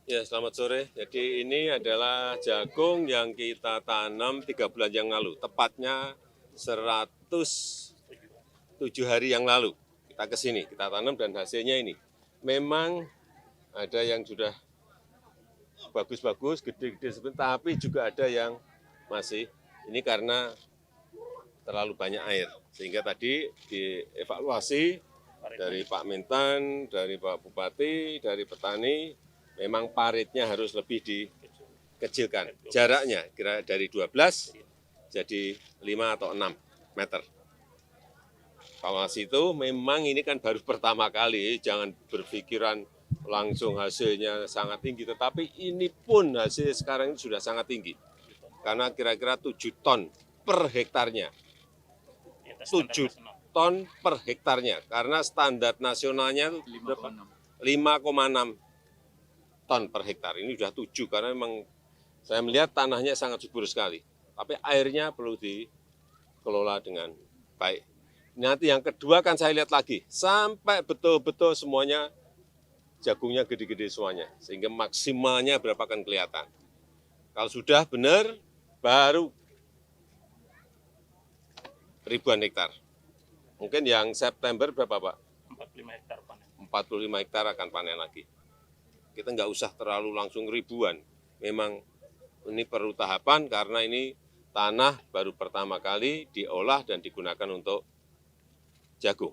Ya, selamat sore. Jadi ini adalah jagung yang kita tanam 3 bulan yang lalu, tepatnya 107 hari yang lalu. Kita ke sini, kita tanam dan hasilnya ini. Memang ada yang sudah bagus-bagus, gede-gede seperti, tapi juga ada yang masih ini karena terlalu banyak air. Sehingga tadi dievaluasi dari Pak Mentan, dari Pak Bupati, dari petani, memang paritnya harus lebih dikecilkan. Jaraknya kira dari 12 jadi 5 atau 6 meter. Evaluasi itu memang ini kan baru pertama kali, jangan berpikiran langsung hasilnya sangat tinggi, tetapi ini pun hasil sekarang ini sudah sangat tinggi. Karena kira-kira 7 ton per hektarnya. 7 ton per hektarnya, karena standar nasionalnya itu 5,6 ton per hektar. Ini sudah 7, karena memang saya melihat tanahnya sangat subur sekali. Tapi airnya perlu dikelola dengan baik. Nanti yang kedua kan saya lihat lagi, sampai betul-betul semuanya jagungnya gede-gede semuanya. Sehingga maksimalnya berapa akan kelihatan. Kalau sudah benar, baru ribuan hektar. Mungkin yang September berapa Pak? 45 hektar panen. 45 hektar akan panen lagi. Kita nggak usah terlalu langsung ribuan. Memang ini perlu tahapan karena ini tanah baru pertama kali diolah dan digunakan untuk jagung.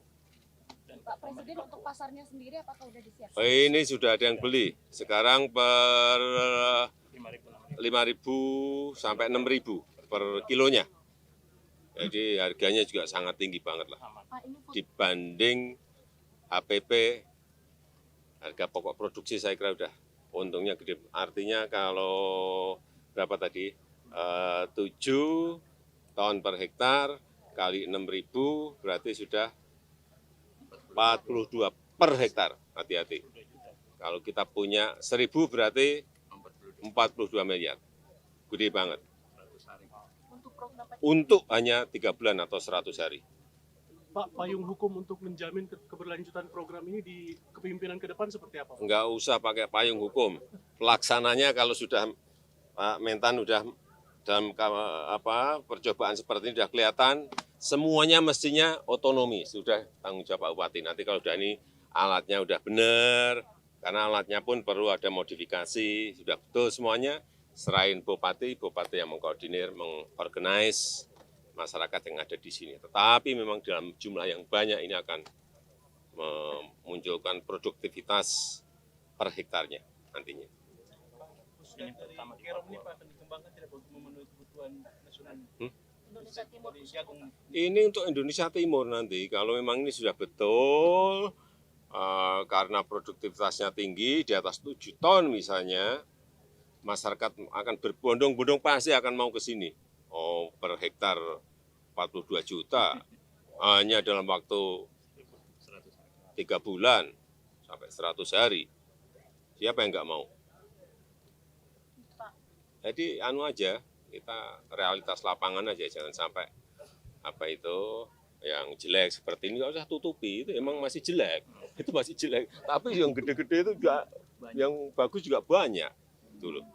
Pak Presiden untuk pasarnya sendiri apakah sudah disiapkan? Ini sudah ada yang beli. Sekarang per 5.000 5.000 sampai 6.000 per kilonya. Jadi harganya juga sangat tinggi banget lah. Dibanding HPP, harga pokok produksi saya kira udah untungnya gede. Artinya kalau berapa tadi? 7 ton per hektar kali 6.000 berarti sudah 42 per hektar. Hati-hati. Kalau kita punya 1.000 berarti 42 miliar. Gede banget. Untuk hanya 3 bulan atau 100 hari. Pak, payung hukum untuk menjamin keberlanjutan program ini di kepemimpinan ke depan seperti apa? Enggak usah pakai payung hukum. Pelaksananya kalau sudah Pak Mentan sudah dalam percobaan seperti ini sudah kelihatan, semuanya mestinya otonomi, sudah tanggung jawab Pak Bupati. Nanti kalau sudah ini alatnya sudah benar, karena alatnya pun perlu ada modifikasi, sudah betul semuanya, serahin Bupati, Bupati yang mengkoordinir, mengorganize masyarakat yang ada di sini. Tetapi memang dalam jumlah yang banyak ini akan memunculkan produktivitas per hektarnya nantinya. Ini pertama Kerom ini Pak akan dikembangkan tidak untuk memenuhi kebutuhan nasional Indonesia Timur. Ini untuk Indonesia Timur nanti, kalau memang ini sudah betul, karena produktivitasnya tinggi, di atas 7 ton misalnya, masyarakat akan berbondong-bondong pasti akan mau ke sini. Oh, per hektar 42 juta, hanya dalam waktu 3 bulan sampai 100 hari. Siapa yang nggak mau? Jadi anu aja, kita realitas lapangan aja, jangan sampai apa itu yang jelek seperti ini nggak usah tutupi, itu emang masih jelek, itu masih jelek. Tapi yang gede-gede itu juga, yang bagus juga banyak, itu loh.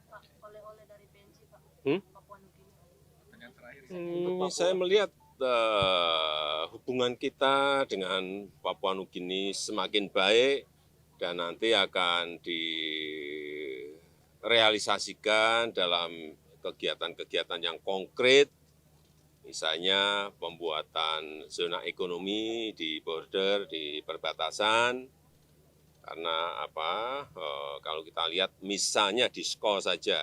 Pak, oleh-oleh dari PNC Pak. Papua Nugini. Saya melihat hubungan kita dengan Papua Nugini semakin baik dan nanti akan direalisasikan dalam kegiatan-kegiatan yang konkret, misalnya pembuatan zona ekonomi di border, di perbatasan, karena kalau kita lihat misalnya di SKO saja,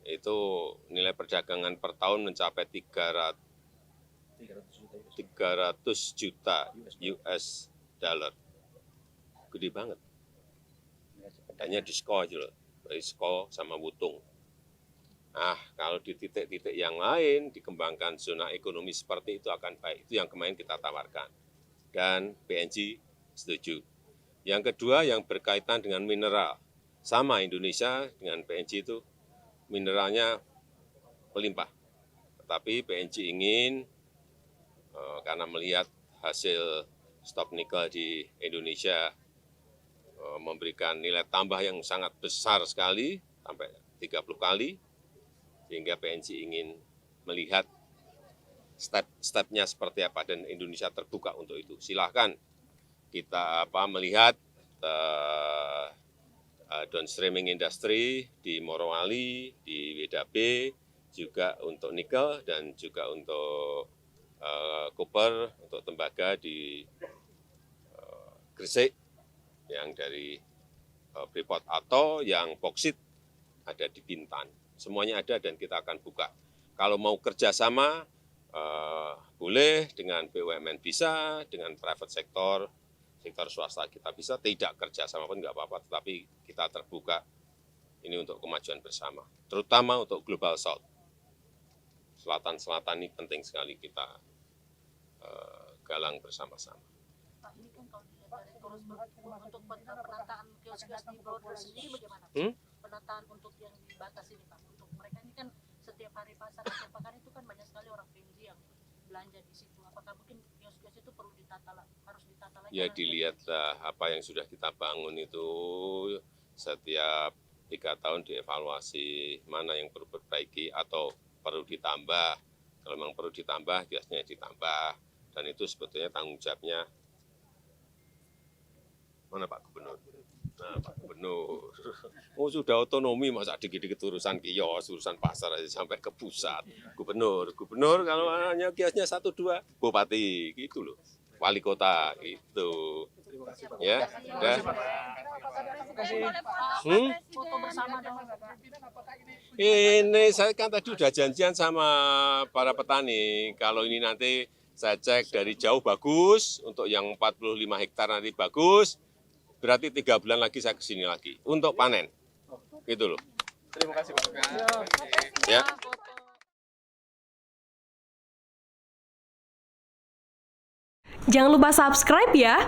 itu nilai perdagangan per tahun mencapai 300 juta US dollar. Gede banget. Hanya di SKO aja loh, dari SKO sama Wutung. Nah, kalau di titik-titik yang lain dikembangkan zona ekonomi seperti itu akan baik. Itu yang kemarin kita tawarkan. Dan PNG setuju. Yang kedua yang berkaitan dengan mineral. Sama Indonesia dengan PNG itu mineralnya melimpah. Tetapi PNG ingin, karena melihat hasil stok nikel di Indonesia memberikan nilai tambah yang sangat besar sekali, sampai 30 kali, sehingga PNG ingin melihat step-stepnya seperti apa, dan Indonesia terbuka untuk itu. Silahkan kita melihat downstreaming industri di Morowali, di WDB, juga untuk nikel dan juga untuk koper, untuk tembaga di Gresik, yang dari Freeport, atau yang boksit ada di Bintan. Semuanya ada dan kita akan buka. Kalau mau kerjasama, boleh, dengan BUMN bisa, dengan private sektor swasta kita bisa, tidak kerjasama pun nggak apa-apa, tetapi kita terbuka ini untuk kemajuan bersama, terutama untuk Global South. Selatan-selatan ini penting sekali kita galang bersama-sama. Pak, ini kan kalau dilihat dari terus untuk penataan kios-kios di border sendiri bagaimana? Penataan untuk yang dibatasi ini Pak, untuk mereka ini kan setiap hari pasar, setiap pekan itu kan banyak sekali orang PNG yang belanja di situ. Apakah mungkin kios-kios itu perlu harus ditata lagi? Ya, dilihatlah apa yang sudah kita bangun itu, setiap 3 tahun dievaluasi mana yang perlu diperbaiki atau perlu ditambah. Kalau memang perlu ditambah, kiosnya ditambah. Dan itu sebetulnya tanggung jawabnya, mana Pak Gubernur? Nah, Pak Gubernur, oh sudah otonomi, masa dikit-dikit urusan kios, urusan pasar aja sampai ke pusat. Gubernur kalau hanya kiosnya 1-2, bupati, gitu loh. Wali kota, gitu. Ya, udah. Foto bersama dong. Ini saya kan tadi udah janjian sama para petani, kalau ini nanti saya cek dari jauh bagus, untuk yang 45 hektar nanti bagus, berarti 3 bulan lagi saya kesini lagi untuk panen, gitu loh. Terima kasih Pak. Ya. Jangan lupa subscribe ya.